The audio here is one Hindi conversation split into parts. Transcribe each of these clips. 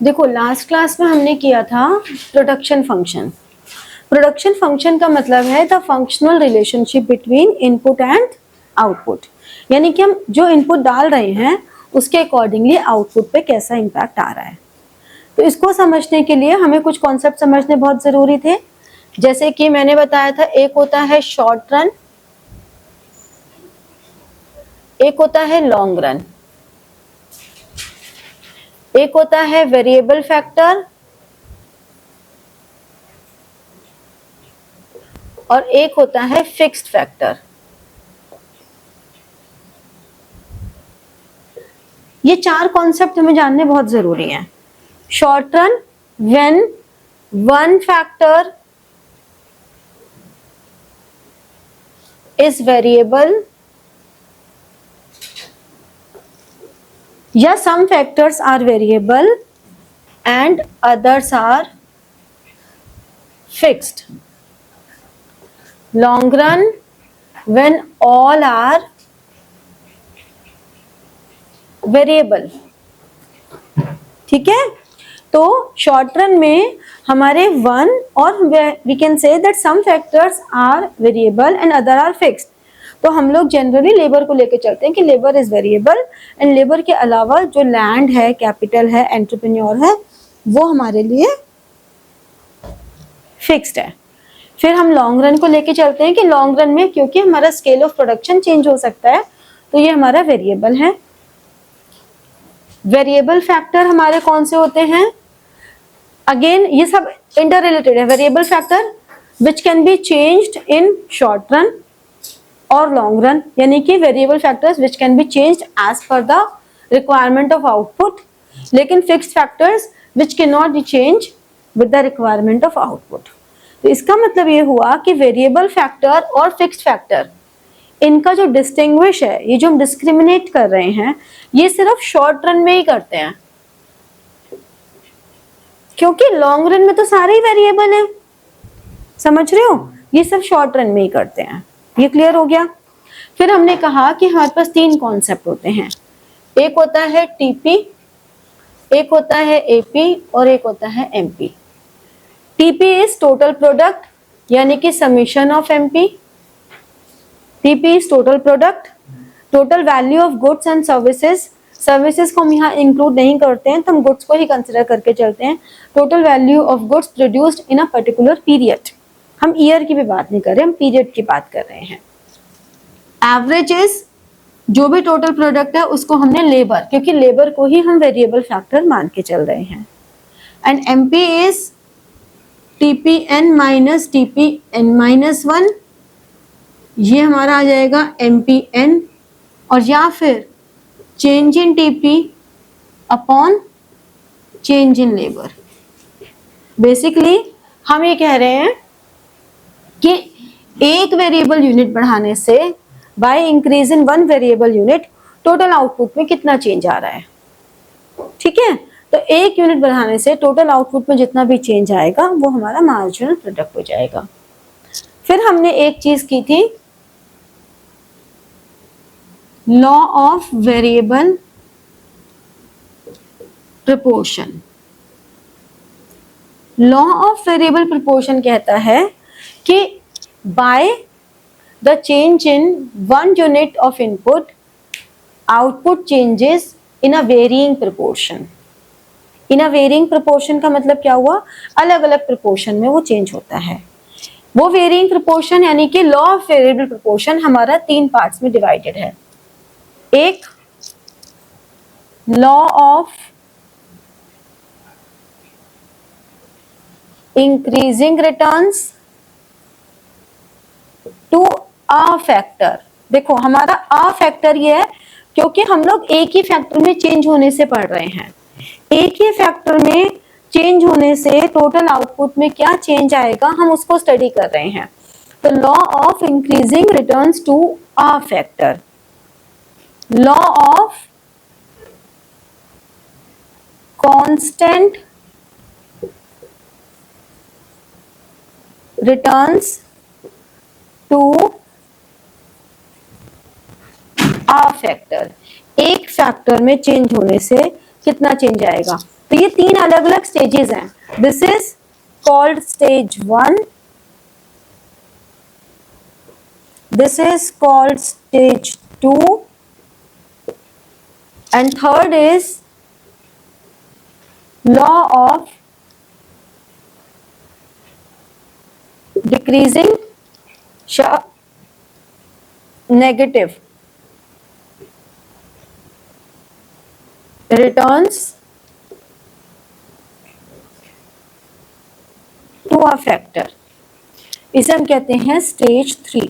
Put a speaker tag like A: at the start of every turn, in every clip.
A: देखो लास्ट क्लास में हमने किया था प्रोडक्शन फंक्शन। प्रोडक्शन फंक्शन का मतलब है the functional relationship between input and output, यानी कि हम जो इनपुट डाल रहे हैं उसके अकॉर्डिंगली आउटपुट पे कैसा इम्पैक्ट आ रहा है। तो इसको समझने के लिए हमें कुछ कॉन्सेप्ट समझने बहुत जरूरी थे। जैसे कि मैंने बताया था, एक होता है शॉर्ट रन, एक होता है लॉन्ग रन, एक होता है वेरिएबल फैक्टर और एक होता है फिक्स्ड फैक्टर। ये चार कॉन्सेप्ट हमें जानने बहुत जरूरी हैं। Short run, when one factor is variable या some factors are variable and others are fixed. Long run, when all are variable. ठीक है, तो शॉर्ट रन में हमारे वन और we can say that some factors are variable and other are fixed. तो हम लोग जनरली लेबर को लेके चलते हैं कि labour is variable and labour के अलावा जो लैंड है, कैपिटल है, एंटरप्रेन्योर है, वो हमारे लिए फिक्स्ड है। फिर हम लॉन्ग रन को लेके चलते हैं कि लॉन्ग रन में क्योंकि हमारा स्केल ऑफ प्रोडक्शन चेंज हो सकता है तो ये हमारा वेरिएबल है। वेरिएबल फैक्टर हमारे कौन से होते हैं? अगेन ये सब इंटर रिलेटेड है। Variable factor which can be changed in short run और लॉन्ग रन, यानी कि variable factors which can be changed as per the requirement of output, लेकिन fixed factors which can not be change with the requirement of output. तो इसका मतलब ये हुआ कि वेरिएबल फैक्टर और फिक्स्ड फैक्टर, इनका जो डिस्टिंग्विश है, ये जो हम डिस्क्रिमिनेट कर रहे हैं, ये सिर्फ शॉर्ट रन में ही करते हैं, क्योंकि लॉन्ग रन में तो सारे ही वेरिएबल हैं। समझ रहे हो? ये सब शॉर्ट रन में ही करते हैं। ये क्लियर हो गया? फिर हमने कहा कि हमारे पास तीन कॉन्सेप्ट होते हैं। एक होता है टीपी, एक होता है एपी और एक होता है MP. TP is total product, यानी कि summation of MP. TP is total product, total value of goods and services. Services को हम यहाँ इंक्लूड नहीं करते हैं, तो हम गुड्स को ही कंसिडर करके चलते हैं। Total value of goods produced in a particular period. हम ईयर की भी बात नहीं कर रहे, हम पीरियड की बात कर रहे हैं। एवरेज इज जो भी टोटल प्रोडक्ट है उसको हमने लेबर, क्योंकि लेबर को ही हम वेरिएबल फैक्टर मान के चल रहे हैं। And MP is TPN minus TPN minus 1, ये हमारा आ जाएगा एमपीएन, और या फिर change in TP upon change in labour. Basically हम ये कह रहे हैं कि एक वेरिएबल यूनिट बढ़ाने से by increase in one variable unit total output में कितना चेंज आ रहा है। ठीक है, तो एक यूनिट बढ़ाने से टोटल आउटपुट में जितना भी चेंज आएगा वो हमारा मार्जिनल प्रोडक्ट हो जाएगा। फिर हमने एक चीज की थी, law of variable proportion. Law of variable proportion कहता है कि by the change in one unit of input output changes in a varying proportion. In a varying proportion का मतलब क्या हुआ? अलग अलग प्रोपोर्शन में वो चेंज होता है। वो वेरिंग प्रोपोर्शन यानी कि लॉ ऑफ वेरिएबल प्रोपोर्शन हमारा तीन पार्ट्स में डिवाइडेड है। एक law of increasing returns to a factor. देखो हमारा अ फैक्टर ये है क्योंकि हम लोग एक ही फैक्टर में चेंज होने से पढ़ रहे हैं। एक ही फैक्टर में चेंज होने से टोटल आउटपुट में क्या चेंज आएगा हम उसको स्टडी कर रहे हैं। तो law of increasing returns to a factor, law of constant returns to a factor. एक फैक्टर में चेंज होने से कितना चेंज आएगा? तो ये तीन अलग अलग स्टेजेस हैं। This is called stage 1, this is called stage 2, and third is law of decreasing negative returns to a factor, इसे हम कहते हैं स्टेज 3।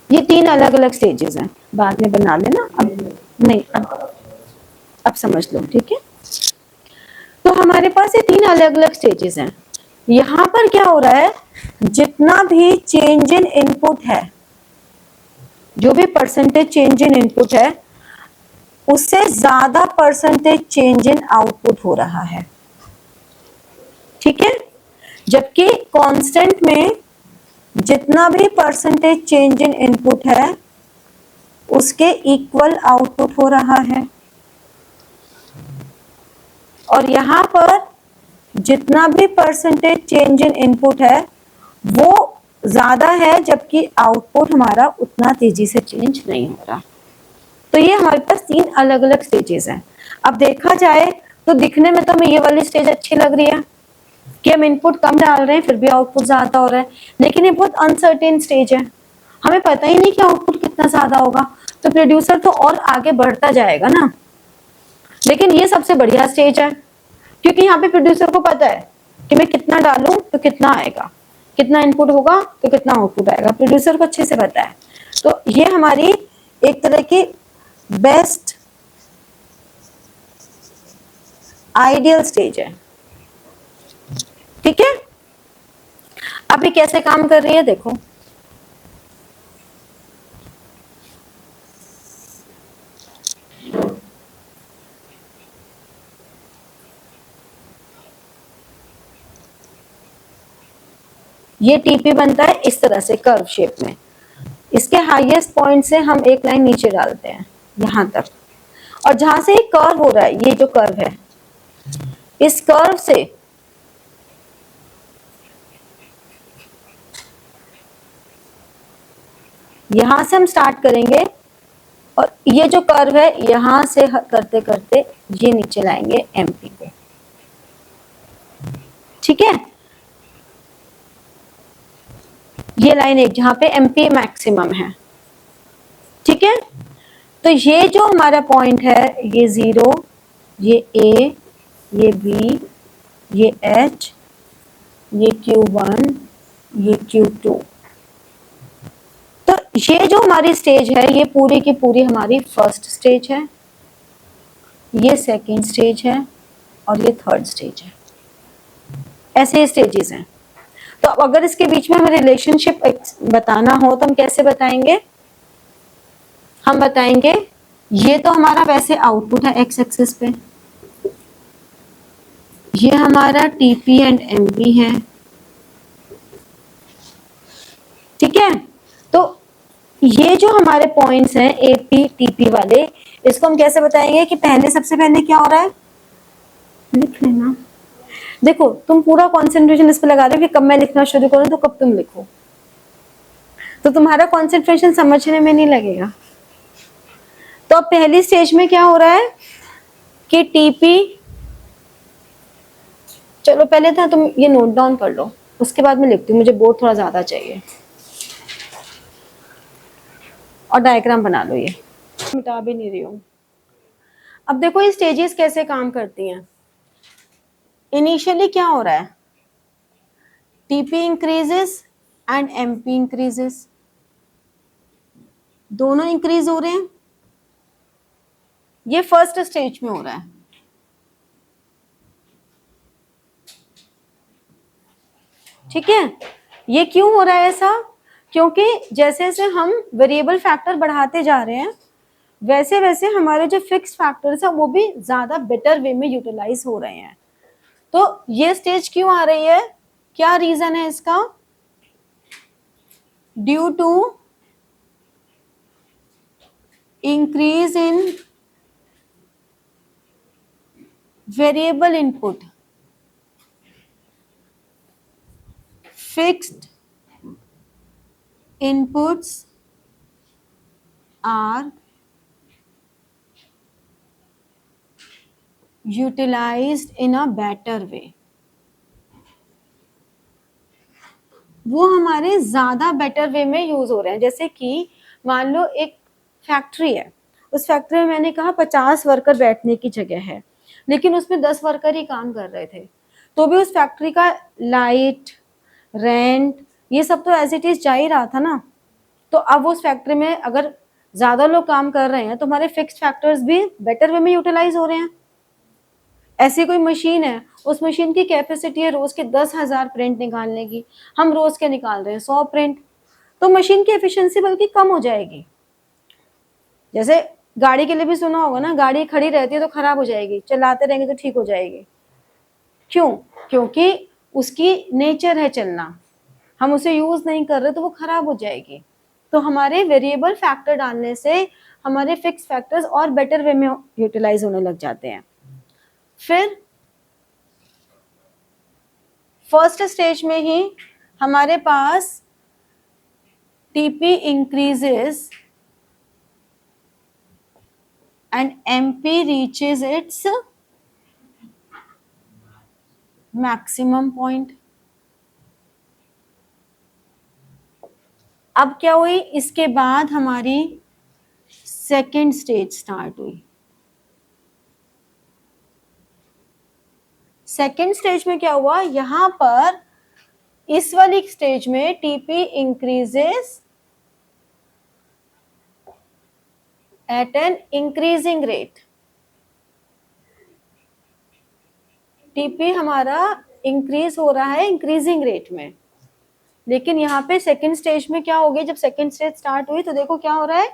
A: ये तीन अलग अलग स्टेजेस हैं, बाद में बना लेना, अब नहीं, अब समझ लो, ठीक है। तो हमारे पास ये तीन अलग अलग स्टेजेस हैं। यहां पर क्या हो रहा है, जितना भी चेंज इन इनपुट है, जो भी परसेंटेज चेंज इन इनपुट है, उससे ज्यादा परसेंटेज चेंज इन आउटपुट हो रहा है, ठीक है। जबकि कांस्टेंट में जितना भी परसेंटेज चेंज इन इनपुट है, उसके इक्वल आउटपुट हो रहा है। और यहां पर जितना भी परसेंटेज चेंज इन इनपुट है वो ज्यादा है, जबकि आउटपुट हमारा उतना तेजी से चेंज नहीं हो रहा। तो ये हमारे पास तीन अलग अलग स्टेजेस हैं। अब देखा जाए तो दिखने में तो हमें ये वाली स्टेज अच्छी लग रही है कि हम इनपुट कम डाल रहे हैं फिर भी आउटपुट ज्यादा हो रहा है, लेकिन ये बहुत अनसर्टेन स्टेज है, हमें पता ही नहीं कि आउटपुट कितना ज्यादा होगा। तो प्रोड्यूसर तो और आगे बढ़ता जाएगा ना, लेकिन ये सबसे बढ़िया स्टेज है, क्योंकि यहाँ पे प्रोड्यूसर को पता है कि मैं कितना डालूं तो कितना आएगा, कितना इनपुट होगा तो कितना आउटपुट आएगा, प्रोड्यूसर को अच्छे से पता है। तो ये हमारी एक तरह की बेस्ट आइडियल स्टेज है, ठीक है। अब ये कैसे काम कर रही है देखो, ये टीपी बनता है इस तरह से कर्व शेप में। इसके हाईएस्ट पॉइंट से हम एक लाइन नीचे डालते हैं यहां तक, और जहां से ये कर्व हो रहा है, ये जो कर्व है, इस कर्व से यहां से हम स्टार्ट करेंगे और ये जो कर्व है यहां से करते करते ये नीचे लाएंगे एमपी को, ठीक है। ये लाइन एक जहां पे एमपी मैक्सिमम है, ठीक है। तो ये जो हमारा पॉइंट है, ये 0, ये ए, ये बी, ये एच, ये Q1, ये Q2। तो ये जो हमारी स्टेज है ये पूरी की पूरी हमारी फर्स्ट स्टेज है, ये सेकंड स्टेज है और ये थर्ड स्टेज है। ऐसे स्टेजेस हैं। तो अब अगर इसके बीच में हमें रिलेशनशिप बताना हो तो हम कैसे बताएंगे, हम बताएंगे ये तो हमारा वैसे आउटपुट है एक्स एक्सिस पे, ये हमारा टीपी एंड एमपी है, ठीक है। तो ये जो हमारे पॉइंट्स हैं एपी टीपी वाले, इसको हम कैसे बताएंगे कि पहले सबसे पहले क्या हो रहा है, लिख लेना। देखो तुम पूरा कंसंट्रेशन इस पे लगा रहे हो कि कब मैं लिखना शुरू करूं तो कब तुम लिखो, तो तुम्हारा कंसंट्रेशन समझने में नहीं लगेगा। तो अब पहली स्टेज में क्या हो रहा है कि टीपी, चलो पहले था तुम ये नोट डाउन कर लो, उसके बाद मैं लिखती हूँ, मुझे बोर्ड थोड़ा ज्यादा चाहिए, और डायग्राम बना लो, ये मिटा भी नहीं रही हूँ। अब देखो ये स्टेजेस कैसे काम करती हैं। इनिशियली क्या हो रहा है, TP increases and MP increases, दोनों इंक्रीज हो रहे हैं, ये फर्स्ट स्टेज में हो रहा है, ठीक है। ये क्यों हो रहा है ऐसा, क्योंकि जैसे जैसे हम वेरिएबल फैक्टर बढ़ाते जा रहे हैं वैसे वैसे हमारे जो फिक्स फैक्टर्स है वो भी ज्यादा बेटर वे में यूटिलाइज हो रहे हैं। तो ये स्टेज क्यों आ रही है, क्या रीजन है इसका, due to increase in variable input, fixed inputs are utilized in a better way. वो हमारे ज़्यादा बेटर वे में यूज़ हो रहे हैं। जैसे कि मान लो एक फैक्ट्री है, उस फैक्ट्री में मैंने कहा 50 वर्कर बैठने की जगह है, लेकिन उसमें 10 वर्कर ही काम कर रहे थे, तो भी उस फैक्ट्री का लाइट, रेंट, ये सब तो एज इट इज़ जा ही रहा था ना। तो अब उस फैक्ट्री में अगर ज़्यादा लोग काम कर रहे हैं तो हमारे फिक्स्ड फैक्टर्स भी बेटर वे में यूटिलाइज हो रहे हैं। ऐसी कोई मशीन है, उस मशीन की कैपेसिटी है रोज के 10,000 प्रिंट निकालने की, हम रोज के निकाल रहे हैं 100 प्रिंट, तो मशीन की एफिशिएंसी बल्कि कम हो जाएगी। जैसे गाड़ी के लिए भी सुना होगा ना, गाड़ी खड़ी रहती है तो खराब हो जाएगी, चलाते रहेंगे तो ठीक हो जाएगी। क्यों? क्योंकि उसकी नेचर है चलना, हम उसे यूज नहीं कर रहे तो वो खराब हो जाएगी। तो हमारे वेरिएबल फैक्टर डालने से हमारे फिक्स फैक्टर्स और बेटर वे में यूटिलाइज होने लग जाते हैं। फिर फर्स्ट स्टेज में ही हमारे पास TP increases and MP reaches its maximum point. अब क्या हुई, इसके बाद हमारी सेकेंड स्टेज स्टार्ट हुई। सेकेंड स्टेज में क्या हुआ, यहां पर इस वाली स्टेज में TP increases at an increasing rate. TP हमारा इंक्रीज हो रहा है इंक्रीजिंग रेट में, लेकिन यहाँ पे सेकेंड स्टेज में क्या हो गया, जब सेकेंड स्टेज स्टार्ट हुई तो देखो क्या हो रहा है,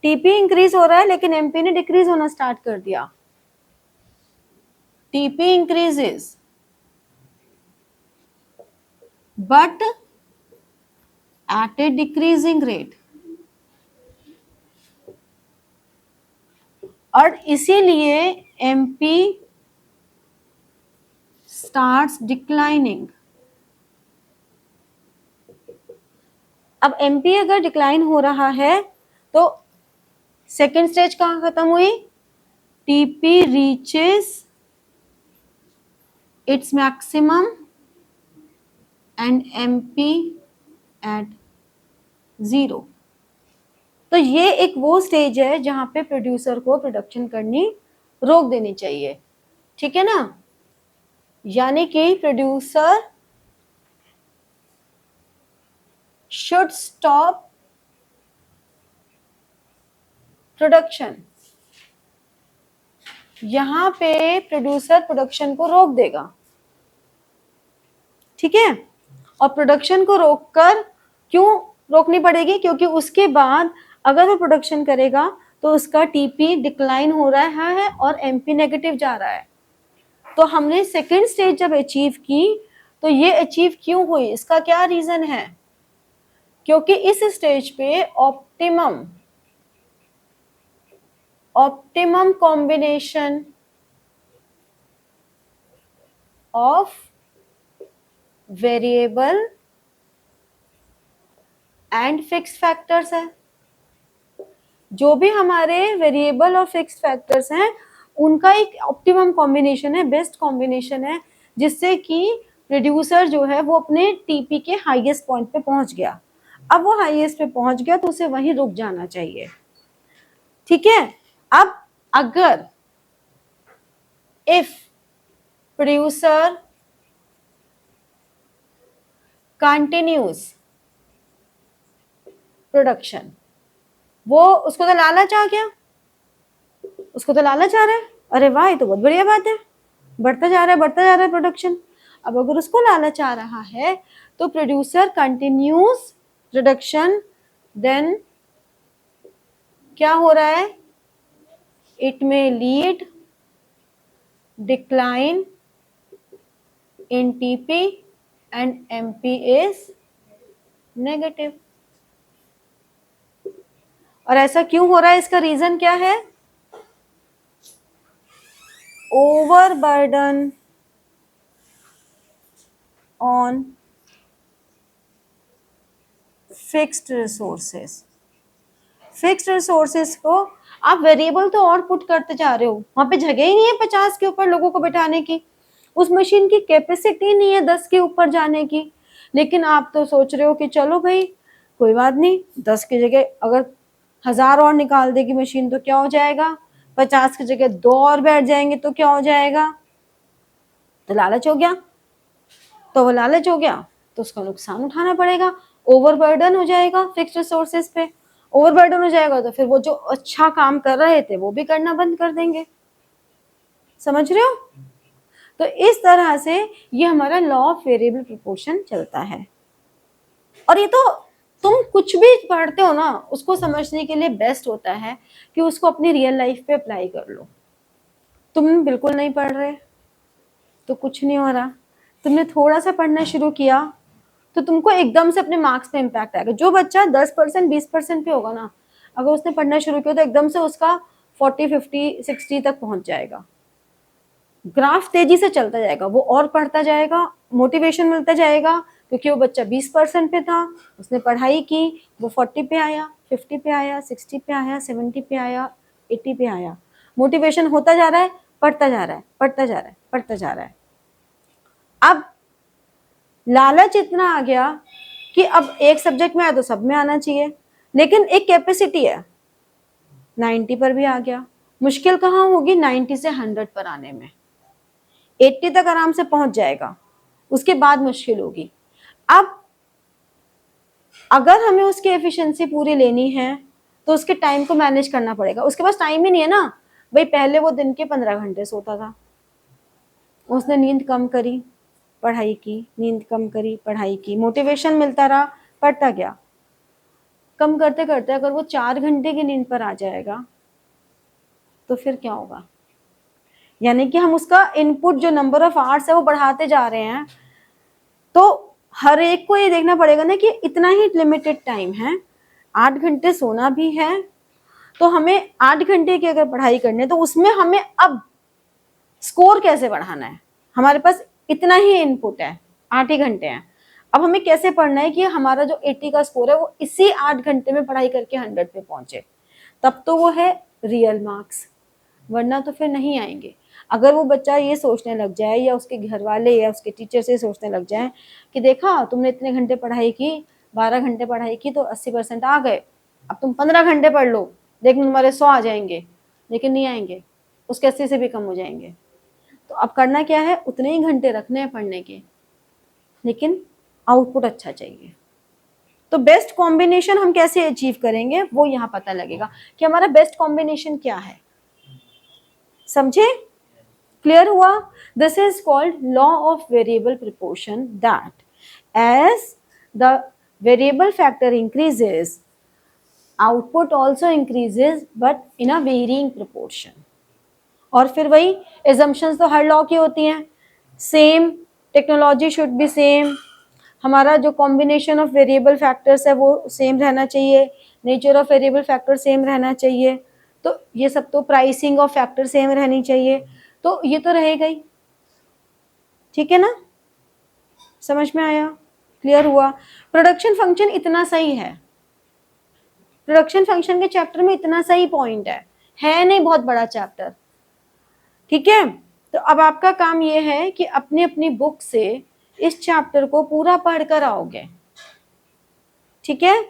A: टीपी इंक्रीज हो रहा है लेकिन एमपी ने डिक्रीज होना स्टार्ट कर दिया। TP increases but at a decreasing rate, और इसीलिए एमपी स्टार्ट्स डिक्लाइनिंग। अब एमपी अगर डिक्लाइन हो रहा है तो सेकेंड स्टेज कहाँ खत्म हुई, TP reaches its maximum and MP at 0। तो ये एक वो स्टेज है जहां पे प्रोड्यूसर को प्रोडक्शन करनी रोक देनी चाहिए, ठीक है ना। यानी कि प्रोड्यूसर शुड स्टॉप प्रोडक्शन। यहां पे प्रोड्यूसर प्रोडक्शन को रोक देगा, ठीक है। और प्रोडक्शन को रोककर क्यों रोकनी पड़ेगी, क्योंकि उसके बाद अगर वो प्रोडक्शन करेगा तो उसका टीपी डिक्लाइन हो रहा है और एमपी नेगेटिव जा रहा है। तो हमने सेकेंड स्टेज जब अचीव की तो ये अचीव क्यों हुई, इसका क्या रीजन है, क्योंकि इस स्टेज पे optimum combination of variable and fix factors है। जो भी हमारे वेरिएबल और फिक्स फैक्टर्स हैं उनका एक ऑप्टिमम कॉम्बिनेशन है, बेस्ट कॉम्बिनेशन है, जिससे कि प्रोड्यूसर जो है वो अपने टीपी के हाईएस्ट पॉइंट पे पहुंच गया। अब वो हाईएस्ट पे पहुंच गया तो उसे वहीं रुक जाना चाहिए, ठीक है। अब अगर इफ प्रोड्यूसर कंटिन्यूज प्रोडक्शन, वो उसको तो लालच आ गया, उसको तो लालच आ रहा है, अरे वाह ये तो बहुत बढ़िया बात है, बढ़ता जा रहा है प्रोडक्शन। अब अगर उसको लालच आ रहा है तो प्रोड्यूसर कंटिन्यूज प्रोडक्शन, देन क्या हो रहा है, it may lead decline in TP and MP is negative. और ऐसा क्यों हो रहा है, इसका रीजन क्या है, overburden on fixed resources. Fixed resources को आप वेरिएबल तो और पुट करते जा रहे हो, वहां पे जगह ही नहीं है 50 के ऊपर लोगों को बिठाने की, उस मशीन की कैपेसिटी नहीं है 10 के ऊपर जाने की, लेकिन आप तो सोच रहे हो कि चलो भाई कोई बात नहीं, 10 की जगह अगर 1000 और निकाल देगी मशीन तो क्या हो जाएगा, 50 की जगह 2 और बैठ जाएंगे तो क्या हो जाएगा, तो लालच हो गया, तो वो लालच हो गया तो उसका नुकसान उठाना पड़ेगा, ओवरबर्डन हो जाएगा फिक्स्ड रिसोर्सेज पे, ओवरबर्डन हो जाएगा तो फिर वो जो अच्छा काम कर रहे थे वो भी करना बंद कर देंगे। समझ रहे हो? तो इस तरह से ये हमारा लॉ ऑफ वेरिएबल प्रोपोर्शन चलता है। और ये तो तुम कुछ भी पढ़ते हो ना उसको समझने के लिए बेस्ट होता है कि उसको अपनी रियल लाइफ पे अप्लाई कर लो। तुम बिल्कुल नहीं पढ़ रहे तो कुछ नहीं हो रहा, तुमने थोड़ा सा पढ़ना शुरू किया तो तुमको एकदम से अपने मार्क्स पे इम्पैक्ट आएगा। जो बच्चा 10% 20% पे होगा ना, अगर उसने पढ़ना शुरू किया तो एकदम से उसका 40 50 60 तक पहुंच जाएगा, ग्राफ तेजी से चलता जाएगा, वो और पढ़ता जाएगा, मोटिवेशन मिलता जाएगा, क्योंकि वो बच्चा 20% पे था, उसने पढ़ाई की, वो 40 पे आया, 50 पे आया, 60 पे आया, 70 पे आया, 80 पे आया, मोटिवेशन होता जा रहा है, पढ़ता जा रहा है, पढ़ता जा रहा है, पढ़ता जा रहा है। अब लालच इतना आ गया कि अब एक सब्जेक्ट में आया तो सब में आना चाहिए, लेकिन एक कैपेसिटी है 90 पर भी आ गया, मुश्किल कहाँ होगी 90 से 100 पर आने में, 80 तक आराम से पहुंच जाएगा, उसके बाद मुश्किल होगी। अब अगर हमें उसकी एफिशिएंसी पूरी लेनी है तो उसके टाइम को मैनेज करना पड़ेगा, उसके पास टाइम ही नहीं है ना भाई, पहले वो दिन के 15 घंटे सोता था, उसने नींद कम करी पढ़ाई की, नींद कम करी पढ़ाई की, मोटिवेशन मिलता रहा पढ़ता गया, कम करते करते अगर वो 4 घंटे की नींद पर आ जाएगा तो फिर क्या होगा, यानी कि हम उसका इनपुट जो नंबर ऑफ आवर्स है वो बढ़ाते जा रहे हैं। तो हर एक को ये देखना पड़ेगा ना कि इतना ही लिमिटेड टाइम है, 8 घंटे सोना भी है, तो हमें 8 घंटे की अगर पढ़ाई करनी है तो उसमें हमें अब स्कोर कैसे बढ़ाना है, हमारे पास इतना ही इनपुट है, 8 ही घंटे हैं, अब हमें कैसे पढ़ना है कि हमारा जो 80 का स्कोर है वो इसी 8 घंटे में पढ़ाई करके 100 पे पहुंचे, तब तो वो है रियल मार्क्स, वरना तो फिर नहीं आएंगे। अगर वो बच्चा ये सोचने लग जाए या उसके घर वाले या उसके टीचर से सोचने लग जाए कि देखा तुमने इतने घंटे पढ़ाई की, 12 घंटे पढ़ाई की तो 80% आ गए, अब तुम 15 घंटे पढ़ लो, देखो तुम्हारे 100 आ जाएंगे, लेकिन नहीं आएंगे, उसके 80 से भी कम हो जाएंगे। तो अब करना क्या है, उतने ही घंटे रखने हैं पढ़ने के, लेकिन आउटपुट अच्छा चाहिए। तो बेस्ट कॉम्बिनेशन हम कैसे अचीव करेंगे वो यहाँ पता लगेगा कि हमारा बेस्ट कॉम्बिनेशन क्या है। समझे? क्लियर हुआ? This is called law of variable proportion, that as the variable factor increases output also increases but in a varying proportion. और फिर वही एजम्पशंस तो हर लॉ की होती हैं, same technology should be same, हमारा जो कॉम्बिनेशन ऑफ वेरिएबल फैक्टर्स है वो सेम रहना चाहिए, nature of variable factor same रहना चाहिए, तो ये सब तो प्राइसिंग ऑफ फैक्टर सेम रहनी चाहिए, तो ये तो रहेगा ही। ठीक है ना? समझ में आया? क्लियर हुआ? प्रोडक्शन फंक्शन इतना सही है, प्रोडक्शन फंक्शन के चैप्टर में इतना सही पॉइंट है नहीं बहुत बड़ा चैप्टर। ठीक है, तो अब आपका काम ये है कि अपनी अपनी बुक से इस चैप्टर को पूरा पढ़कर आओगे। ठीक है?